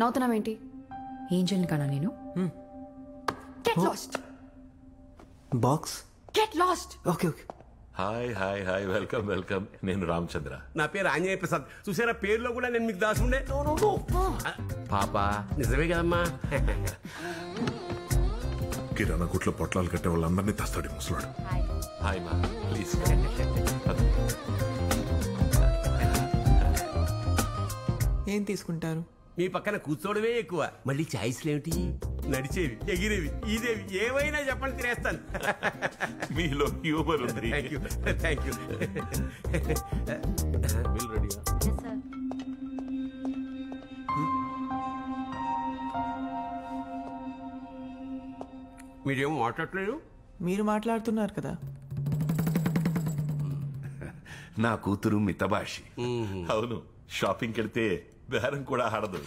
నవ్వుతున్నావేంటి? ఏంజల్ని కానా నేను? Get lost. Box get lost. Okay okay. Hi hi hi, welcome welcome. నేను రామచంద్ర. నా పేరు ఆంజనేయ ప్రసాద్. చూసారా పేరులో కూడా నేను మీకు దాసుండే. పాపా నిజమే కదమ్మా. కిరాణా కొట్లో పొట్లాలు కట్టే వాళ్ళందరినీ తెస్తాడు ముసలాడు. హాయ్ మా, ప్లీజ్. ఏం తీసుకుంటారు? మీ పక్కన కూర్చోవడమే ఎక్కువ, మళ్ళీ ఛాయిస్లు ఏమిటి? నడిచేవి, ఎగిరేవి, ఈదేవి ఏవైనా చెప్పండి తినేస్తాను. మీలో హ్యూమర్ ఉంది. Thank you thank you. Bill రెడీగా? మీరేమో మాట్లాడలేదు. మీరు మాట్లాడుతున్నారు కదా. నా కూతురు మితభాషి. అవును, షాపింగ్కి వెళ్తే బేరం కూడా ఆడదు.